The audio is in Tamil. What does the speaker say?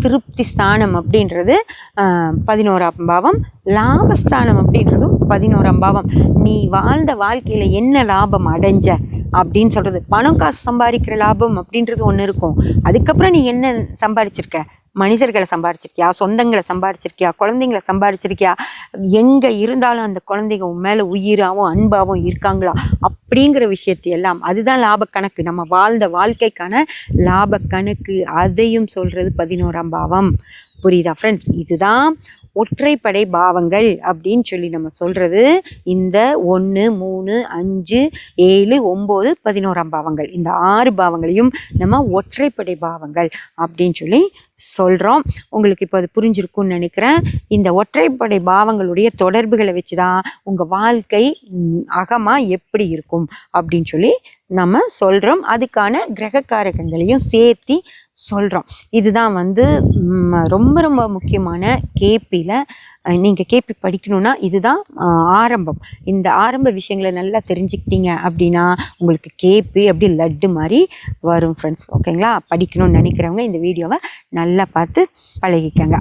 திருப்தி ஸ்தானம் அப்படின்றது 11ஆம் பாவம், லாபஸ்தானம் அப்படின்றதும் 11ஆம் பாவம். நீ வாழ்ந்த வாழ்க்கையில் என்ன லாபம் அடைஞ்ச அப்படின்னு சொல்கிறது. பணம் காசு சம்பாதிக்கிற லாபம் அப்படின்றது ஒன்று இருக்கும். அதுக்கப்புறம் நீ என்ன சம்பாதிச்சிருக்க? மனிதர்களை சம்பாரிச்சிருக்கியா, சொந்தங்களை சம்பாரிச்சிருக்கியா, குழந்தைங்களை சம்பாரிச்சிருக்கியா, எங்கே இருந்தாலும் அந்த குழந்தைங்க உன் மேலே உயிராகவும் அன்பாகவும் இருக்காங்களா அப்படிங்கிற விஷயத்தையெல்லாம், அதுதான் லாபக்கணக்கு. நம்ம வாழ்ந்த வாழ்க்கைக்கான லாபக்கணக்கு, அதையும் சொல்கிறது 11ஆம் பாவம். புரியுதா ஃப்ரெண்ட்ஸ்? இதுதான் ஒற்றைப்படை பாவங்கள் அப்படின்னு சொல்லி நம்ம சொல்கிறது. இந்த 1, 3, 5, 7, 9, 11ஆம் பாவங்கள், இந்த 6 பாவங்களையும் நம்ம ஒற்றைப்படை பாவங்கள் அப்படின்னு சொல்லி சொல்கிறோம். உங்களுக்கு இப்போ அது புரிஞ்சிருக்கும்னு நினைக்கிறேன். இந்த ஒற்றைப்படை பாவங்களுடைய தொடர்புகளை வச்சு தான் உங்கள் வாழ்க்கை அகமாக எப்படி இருக்கும் அப்படின்னு சொல்லி நம்ம சொல்கிறோம். அதுக்கான கிரகக்காரகங்களையும் சேர்த்தி சொல்கிறோம். இதுதான் ரொம்ப ரொம்ப முக்கியமான கேபியில். நீங்கள் கேபி படிக்கணுன்னா இதுதான் ஆரம்பம். இந்த ஆரம்ப விஷயங்களை நல்லா தெரிஞ்சுக்கிட்டீங்க அப்படின்னா உங்களுக்கு கேபி அப்படி லட்டு மாதிரி வரும் ஃப்ரெண்ட்ஸ். ஓகேங்களா? படிக்கணும்னு நினைக்கிறவங்க இந்த வீடியோவை நல்லா பார்த்து பழகிக்கங்க.